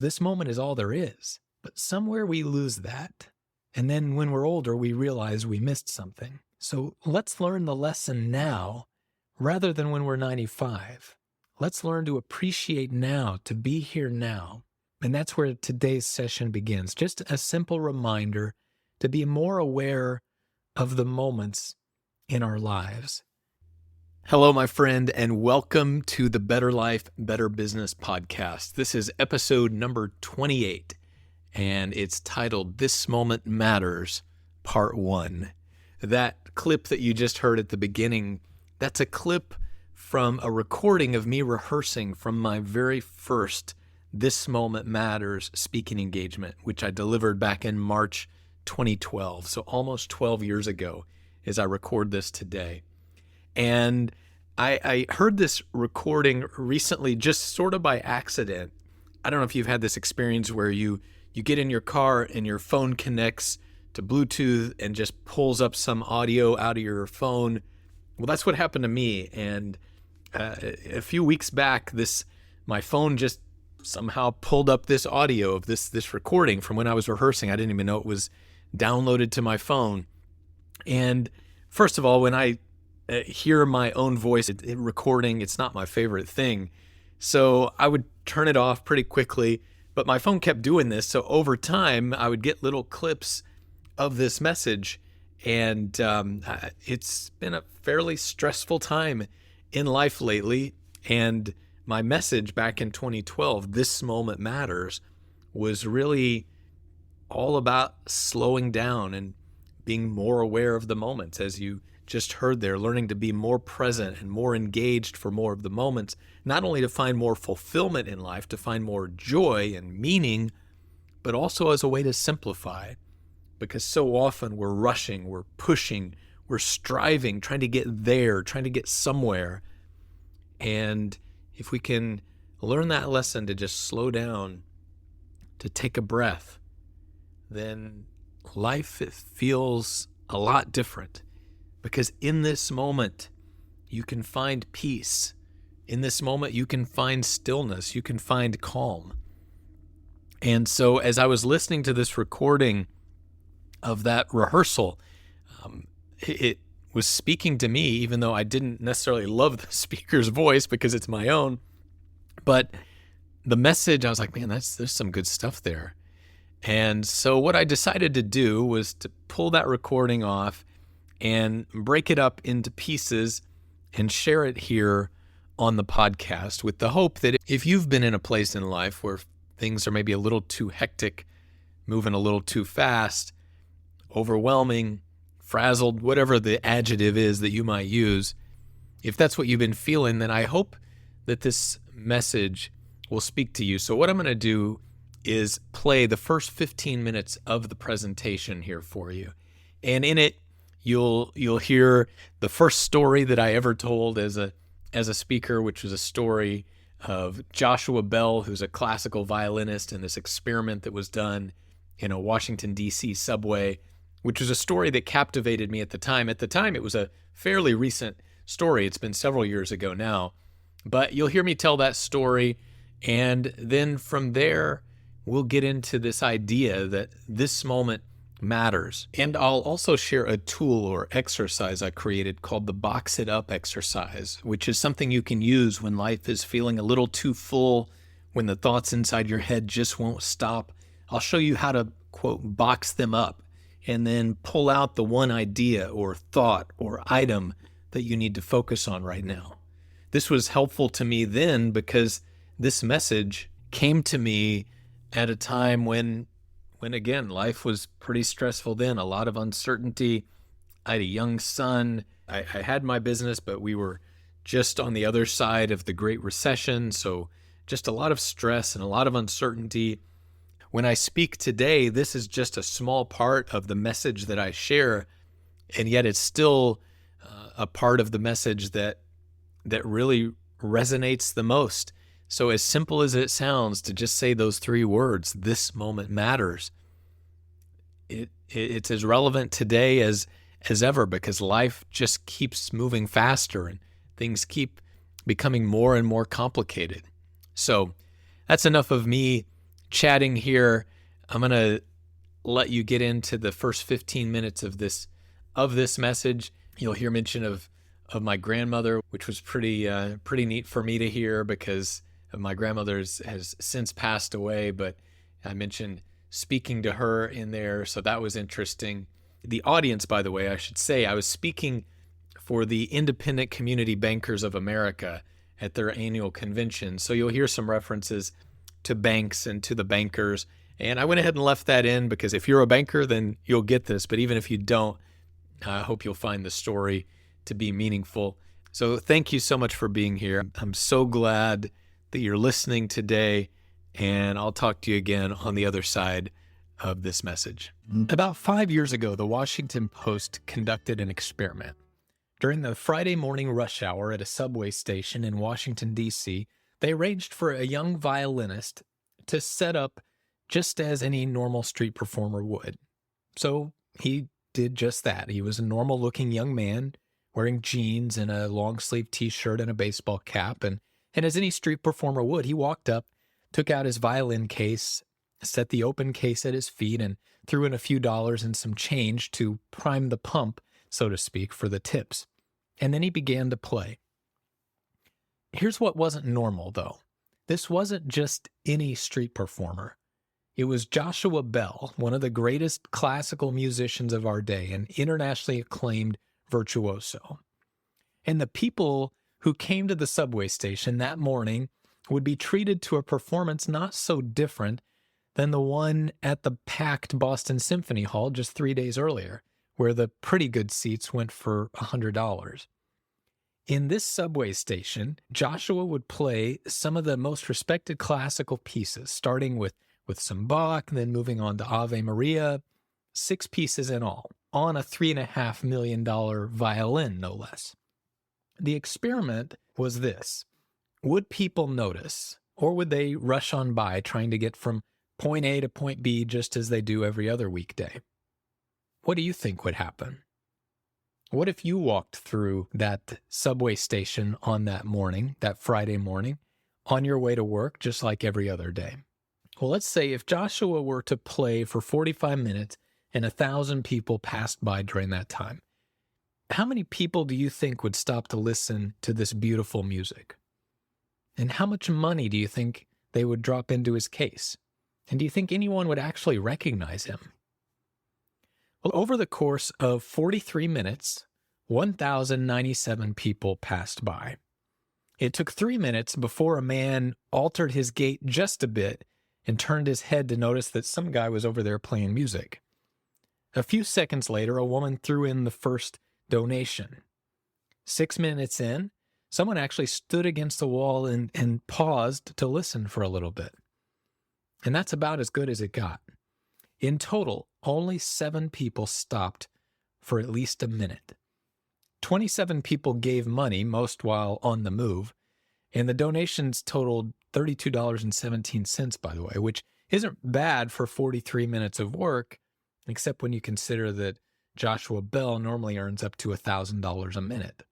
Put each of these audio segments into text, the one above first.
This moment is all there is. But somewhere we lose that. And then when we're older, we realize we missed something. So let's learn the lesson now rather than when we're 95. Let's learn to appreciate now, to be here now. And that's where today's session begins. Just a simple reminder to be more aware of the moments in our lives. Hello, my friend, and welcome to the Better Life, Better Business podcast. This is episode number 28, and it's titled This Moment Matters, Part 1. That clip that you just heard at the beginning, that's a clip from a recording of me rehearsing from my very first This Moment Matters speaking engagement, which I delivered back in March 2012, so almost 12 years ago as I record this today. And I heard this recording recently just sort of by accident. I don't know if you've had this experience where you get in your car and your phone connects to Bluetooth and just pulls up some audio out of your phone. Well, that's what happened to me. And a few weeks back, my phone just somehow pulled up this audio of this recording from when I was rehearsing. I didn't even know it was downloaded to my phone. And first of all, when I hear my own voice recording, it's not my favorite thing. So I would turn it off pretty quickly, but my phone kept doing this. So over time, I would get little clips of this message. And it's been a fairly stressful time in life lately. And my message back in 2012, This Moment Matters, was really all about slowing down and being more aware of the moments, as you just heard there, learning to be more present and more engaged for more of the moments, not only to find more fulfillment in life, to find more joy and meaning, but also as a way to simplify. Because so often we're rushing, we're pushing, we're striving, trying to get there, trying to get somewhere. And if we can learn that lesson to just slow down, to take a breath, then life feels a lot different. Because in this moment, you can find peace. In this moment, you can find stillness. You can find calm. And so as I was listening to this recording of that rehearsal, it was speaking to me, even though I didn't necessarily love the speaker's voice because it's my own. But the message, I was like, man, there's some good stuff there. And so what I decided to do was to pull that recording off and break it up into pieces and share it here on the podcast, with the hope that if you've been in a place in life where things are maybe a little too hectic, moving a little too fast, overwhelming, frazzled, whatever the adjective is that you might use, if that's what you've been feeling, then I hope that this message will speak to you. So what I'm going to do is play the first 15 minutes of the presentation here for you. And in it, you'll hear the first story that I ever told as a speaker, which was a story of Joshua Bell, who's a classical violinist, and this experiment that was done in a Washington, D.C. subway, which was a story that captivated me at the time. At the time, it was a fairly recent story. It's been several years ago now. But you'll hear me tell that story, and then from there, we'll get into this idea that this moment matters. And I'll also share a tool or exercise I created called the Box It Up exercise, which is something you can use when life is feeling a little too full, when the thoughts inside your head just won't stop. I'll show you how to, quote, box them up and then pull out the one idea or thought or item that you need to focus on right now. This was helpful to me then because this message came to me at a time when again, life was pretty stressful then, a lot of uncertainty. I had a young son. I had my business, but we were just on the other side of the Great Recession. So just a lot of stress and a lot of uncertainty. When I speak today, this is just a small part of the message that I share. And yet it's still a part of the message that really resonates the most. So as simple as it sounds to just say those three words, this moment matters, it's as relevant today as ever, because life just keeps moving faster and things keep becoming more and more complicated. So that's enough of me chatting here. I'm going to let you get into the first 15 minutes of this message. You'll hear mention of my grandmother, which was pretty neat for me to hear because my grandmother has since passed away, but I mentioned speaking to her in there, so that was interesting. The audience, by the way, I should say, I was speaking for the Independent Community Bankers of America at their annual convention, so you'll hear some references to banks and to the bankers, and I went ahead and left that in because if you're a banker, then you'll get this, but even if you don't, I hope you'll find the story to be meaningful. So thank you so much for being here. I'm so glad that you're listening today, and I'll talk to you again on the other side of this message. About 5 years ago, the Washington Post conducted an experiment. During the Friday morning rush hour at a subway station in Washington, D.C., they arranged for a young violinist to set up just as any normal street performer would. So he did just that. He was a normal-looking young man wearing jeans and a long-sleeve T-shirt and a baseball cap, and as any street performer would, he walked up, took out his violin case, set the open case at his feet, and threw in a few dollars and some change to prime the pump, so to speak, for the tips. And then he began to play. Here's what wasn't normal, though. This wasn't just any street performer. It was Joshua Bell, one of the greatest classical musicians of our day, an internationally acclaimed virtuoso. And the people who came to the subway station that morning would be treated to a performance not so different than the one at the packed Boston Symphony Hall just 3 days earlier, where the pretty good seats went for $100. In this subway station, Joshua would play some of the most respected classical pieces, starting with some Bach, then moving on to Ave Maria, 6 pieces in all, on a $3.5 million violin, no less. The experiment was this. Would people notice, or would they rush on by trying to get from point A to point B just as they do every other weekday? What do you think would happen? What if you walked through that subway station on that morning, that Friday morning, on your way to work, just like every other day? Well, let's say if Joshua were to play for 45 minutes and 1,000 people passed by during that time, how many people do you think would stop to listen to this beautiful music? And how much money do you think they would drop into his case? And do you think anyone would actually recognize him? Well, over the course of 43 minutes, 1,097 people passed by. It took 3 minutes before a man altered his gait just a bit and turned his head to notice that some guy was over there playing music. A few seconds later, a woman threw in the first donation. 6 minutes in, someone actually stood against the wall and paused to listen for a little bit. And that's about as good as it got. In total, only 7 people stopped for at least a minute. 27 people gave money, most while on the move, and the donations totaled $32.17, by the way, which isn't bad for 43 minutes of work, except when you consider that Joshua Bell normally earns up to $1,000 a minute.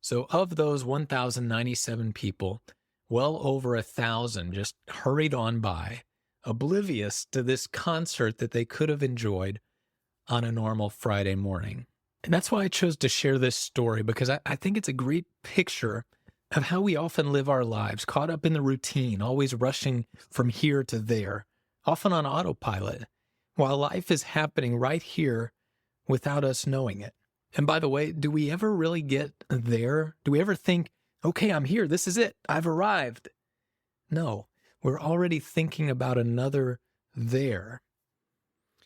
So of those 1,097 people, well over 1,000 just hurried on by, oblivious to this concert that they could have enjoyed on a normal Friday morning. And that's why I chose to share this story, because I think it's a great picture of how we often live our lives, caught up in the routine, always rushing from here to there, often on autopilot, while life is happening right here without us knowing it. And by the way, do we ever really get there? Do we ever think, okay, I'm here, this is it, I've arrived? No, we're already thinking about another there.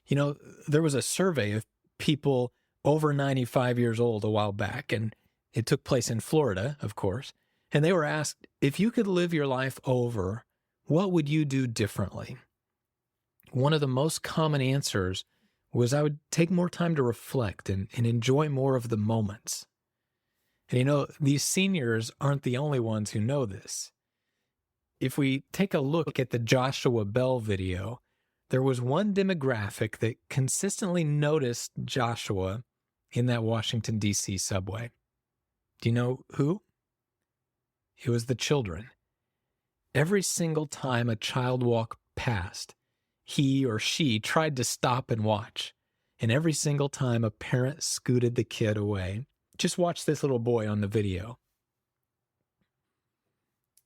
You know, there was a survey of people over 95 years old a while back, and it took place in Florida, of course, and they were asked, if you could live your life over, what would you do differently? One of the most common answers was I would take more time to reflect and enjoy more of the moments. And you know, these seniors aren't the only ones who know this. If we take a look at the Joshua Bell video, there was one demographic that consistently noticed Joshua in that Washington, D.C. subway. Do you know who? It was the children. Every single time a child walked past, he or she tried to stop and watch. And every single time a parent scooted the kid away. Just watch this little boy on the video.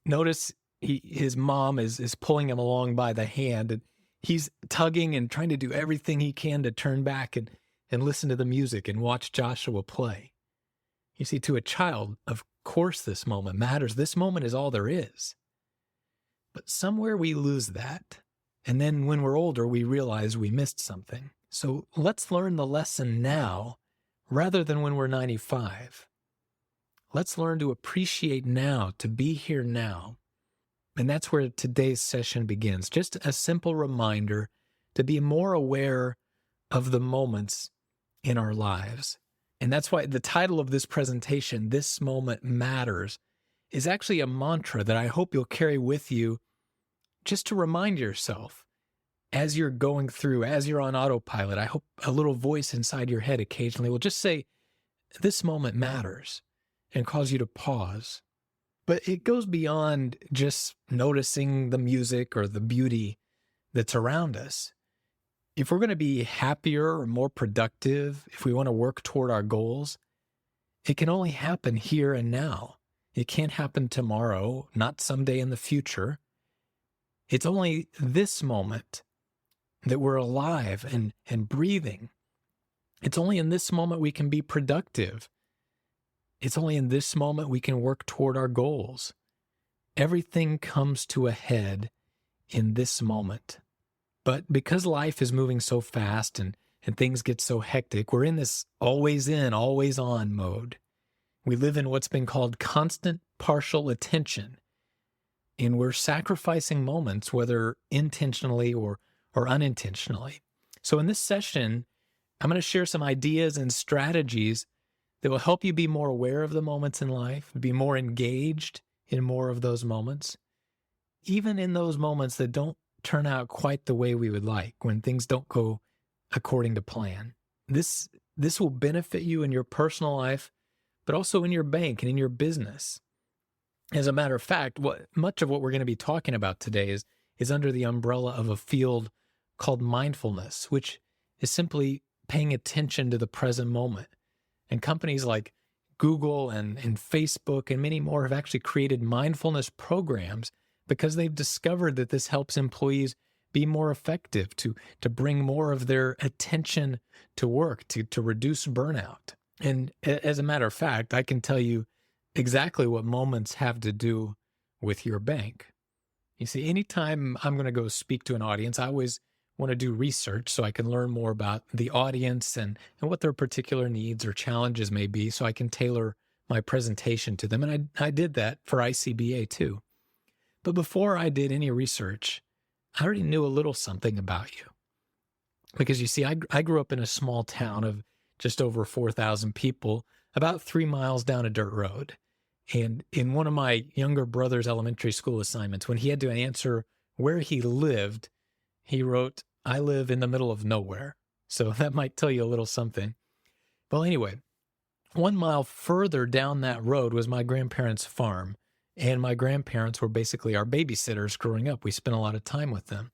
Notice his mom is pulling him along by the hand, and he's tugging and trying to do everything he can to turn back and listen to the music and watch Joshua play. You see, to a child, of course this moment matters. This moment is all there is. But somewhere we lose that. And then when we're older, we realize we missed something. So let's learn the lesson now rather than when we're 95. Let's learn to appreciate now, to be here now. And that's where today's session begins. Just a simple reminder to be more aware of the moments in our lives. And that's why the title of this presentation, This Moment Matters, is actually a mantra that I hope you'll carry with you just to remind yourself as you're going through, as you're on autopilot. I hope a little voice inside your head occasionally will just say, this moment matters, and cause you to pause. But it goes beyond just noticing the music or the beauty that's around us. If we're going to be happier or more productive, if we want to work toward our goals, it can only happen here and now. It can't happen tomorrow, not someday in the future. It's only this moment that we're alive and breathing. It's only in this moment we can be productive. It's only in this moment we can work toward our goals. Everything comes to a head in this moment. But because life is moving so fast and things get so hectic, we're in this always in, always on mode. We live in what's been called constant partial attention. And we're sacrificing moments, whether intentionally or unintentionally. So in this session, I'm going to share some ideas and strategies that will help you be more aware of the moments in life, be more engaged in more of those moments, even in those moments that don't turn out quite the way we would like, when things don't go according to plan. This will benefit you in your personal life, but also in your bank and in your business. As a matter of fact, much of what we're going to be talking about today is under the umbrella of a field called mindfulness, which is simply paying attention to the present moment. And companies like Google and Facebook and many more have actually created mindfulness programs because they've discovered that this helps employees be more effective, to bring more of their attention to work, to reduce burnout. And as a matter of fact, I can tell you exactly what moments have to do with your bank. You see, anytime I'm going to go speak to an audience, I always want to do research so I can learn more about the audience and what their particular needs or challenges may be, so I can tailor my presentation to them. And I did that for ICBA too. But before I did any research, I already knew a little something about you. Because you see, I grew up in a small town of just over 4,000 people, about 3 miles down a dirt road. And in one of my younger brother's elementary school assignments, when he had to answer where he lived, he wrote, "I live in the middle of nowhere." So that might tell you a little something. Well, anyway, 1 mile further down that road was my grandparents' farm. And my grandparents were basically our babysitters growing up. We spent a lot of time with them.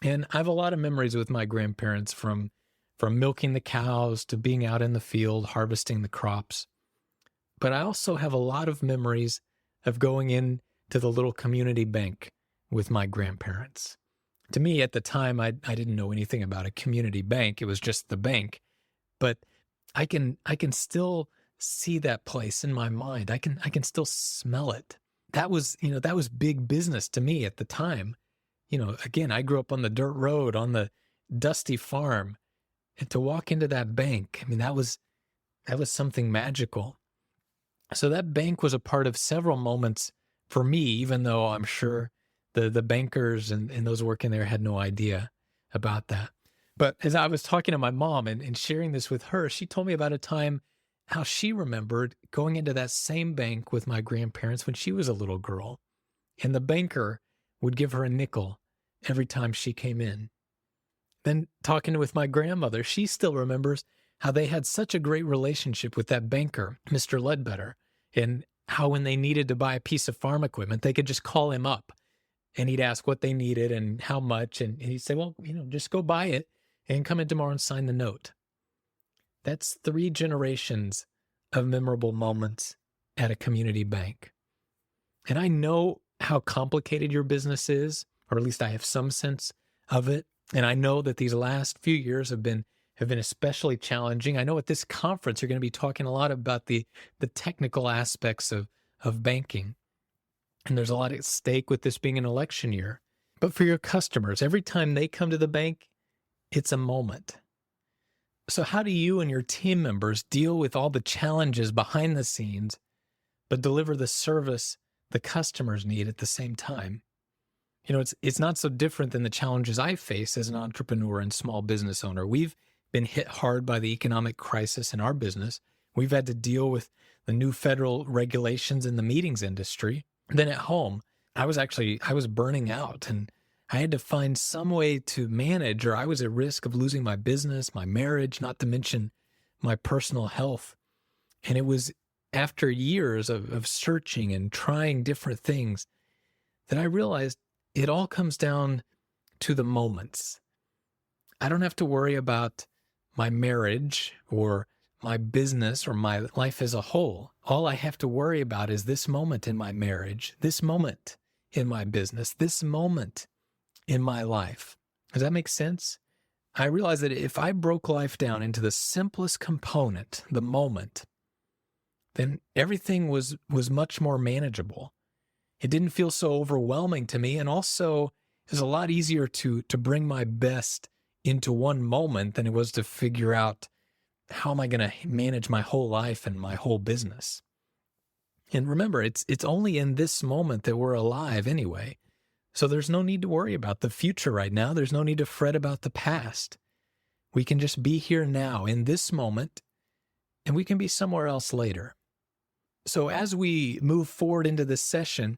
And I have a lot of memories with my grandparents, from milking the cows to being out in the field, harvesting the crops. But I also have a lot of memories of going in to the little community bank with my grandparents. To me, at the time, I didn't know anything about a community bank. It was just the bank. But I can still see that place in my mind. I can still smell it. That was big business to me at the time. Again, I grew up on the dirt road, on the dusty farm, and to walk into that bank, that was something magical. So that bank was a part of several moments for me, even though I'm sure the bankers and those working there had no idea about that. But as I was talking to my mom and sharing this with her, she told me about a time how she remembered going into that same bank with my grandparents when she was a little girl. And the banker would give her a nickel every time she came in. Then talking with my grandmother, she still remembers how they had such a great relationship with that banker, Mr. Ledbetter, and how when they needed to buy a piece of farm equipment, they could just call him up And he'd ask what they needed and how much. And he'd say, well, just go buy it and come in tomorrow and sign the note. That's 3 generations of memorable moments at a community bank. And I know how complicated your business is, or at least I have some sense of it. And I know that these last few years have been especially challenging. I know at this conference you're going to be talking a lot about the technical aspects of banking. And there's a lot at stake with this being an election year. But for your customers, every time they come to the bank, it's a moment. So how do you and your team members deal with all the challenges behind the scenes, but deliver the service the customers need at the same time? It's not so different than the challenges I face as an entrepreneur and small business owner. We've been hit hard by the economic crisis in our business. We've had to deal with the new federal regulations in the meetings industry. Then at home, I was burning out, and I had to find some way to manage, or I was at risk of losing my business, my marriage, not to mention my personal health. And it was after years of searching and trying different things that I realized it all comes down to the moments. I don't have to worry about my marriage or my business or my life as a whole. All I have to worry about is this moment in my marriage, this moment in my business, this moment in my life. Does that make sense? I realized that if I broke life down into the simplest component, the moment, then everything was much more manageable. It didn't feel so overwhelming to me, and also it was a lot easier to bring my best into one moment than it was to figure out how am I going to manage my whole life and my whole business. And remember, it's only in this moment that we're alive anyway. So there's no need to worry about the future right now. There's no need to fret about the past. We can just be here now in this moment, and we can be somewhere else later. So as we move forward into this session,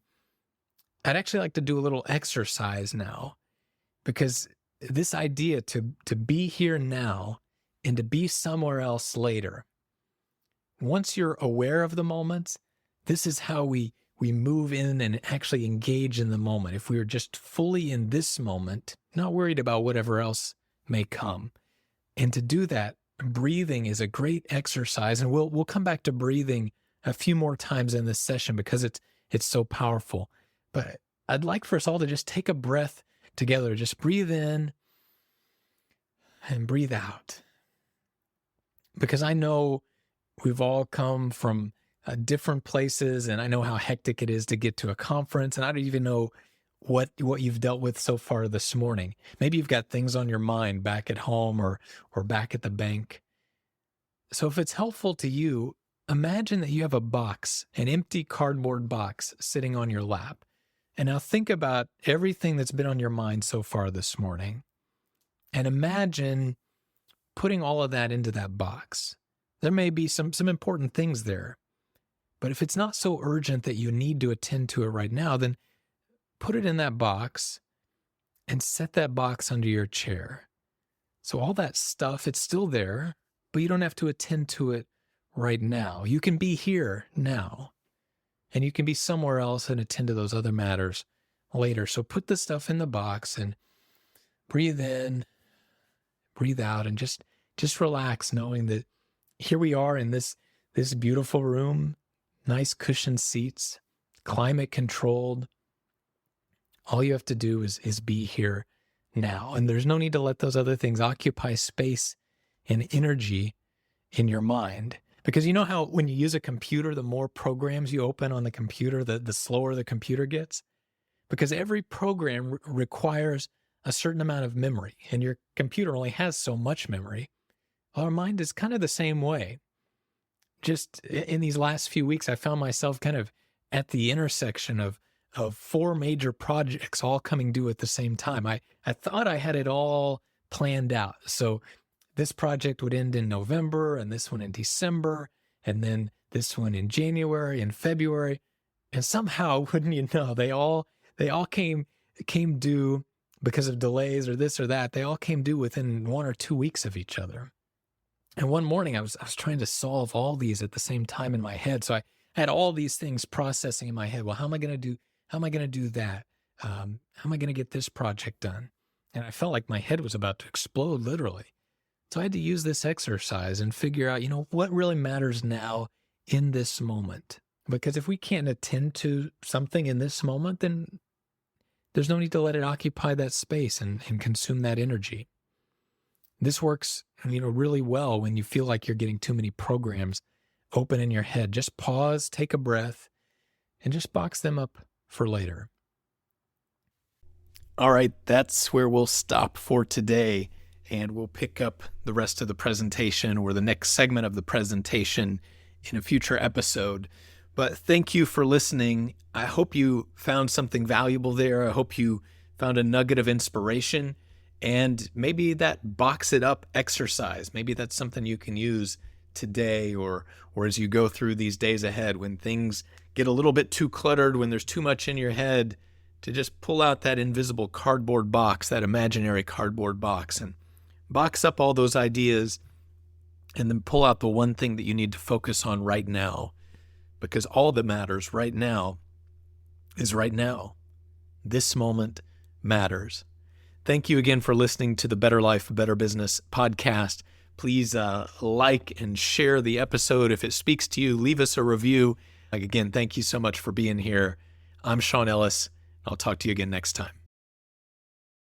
I'd actually like to do a little exercise now, because this idea to be here now and to be somewhere else later, once you're aware of the moments, this is how we move in and actually engage in the moment. If we are just fully in this moment, not worried about whatever else may come. And to do that, breathing is a great exercise. And we'll come back to breathing a few more times in this session because it's so powerful. But I'd like for us all to just take a breath together. Just breathe in and breathe out. Because I know we've all come from different places, and I know how hectic it is to get to a conference, and I don't even know what you've dealt with so far this morning. Maybe you've got things on your mind back at home or back at the bank. So if it's helpful to you, imagine that you have a box, an empty cardboard box sitting on your lap. And now think about everything that's been on your mind so far this morning. And imagine putting all of that into that box. There may be some important things there. But if it's not so urgent that you need to attend to it right now, then put it in that box and set that box under your chair. So all that stuff, it's still there, but you don't have to attend to it right now. You can be here now, and you can be somewhere else and attend to those other matters later. So put the stuff in the box and breathe in, breathe out, and just relax, knowing that here we are in this beautiful room. Nice cushioned seats, climate controlled. All you have to do is be here now. And there's no need to let those other things occupy space and energy in your mind. Because you know how when you use a computer, the more programs you open on the computer, the slower the computer gets? Because every program requires a certain amount of memory, and your computer only has so much memory. Our mind is kind of the same way. Just in these last few weeks, I found myself kind of at the intersection of 4 major projects all coming due at the same time. I thought I had it all planned out. So this project would end in November, and this one in December, and then this one in January and February. And somehow, wouldn't you know, they all came due because of delays or this or that. They all came due within 1 or 2 weeks of each other. And one morning I was trying to solve all these at the same time in my head. So I had all these things processing in my head. Well, how am I going to do that? How am I going to get this project done? And I felt like my head was about to explode, literally. So I had to use this exercise and figure out, what really matters now in this moment. Because if we can't attend to something in this moment, then there's no need to let it occupy that space and consume that energy. This works, really well when you feel like you're getting too many programs open in your head. Just pause, take a breath, and just box them up for later. All right, that's where we'll stop for today, and we'll pick up the rest of the presentation or the next segment of the presentation in a future episode. But thank you for listening. I hope you found something valuable there. I hope you found a nugget of inspiration, and maybe that box it up exercise, maybe that's something you can use today or as you go through these days ahead when things get a little bit too cluttered, when there's too much in your head, to just pull out that invisible cardboard box, that imaginary cardboard box, and box up all those ideas, and then pull out the one thing that you need to focus on right now. Because all that matters right now is right now. This moment matters. Thank you again for listening to the Better Life, Better Business podcast. Please like and share the episode. If it speaks to you, leave us a review. Again, thank you so much for being here. I'm Shawn Ellis. I'll talk to you again next time.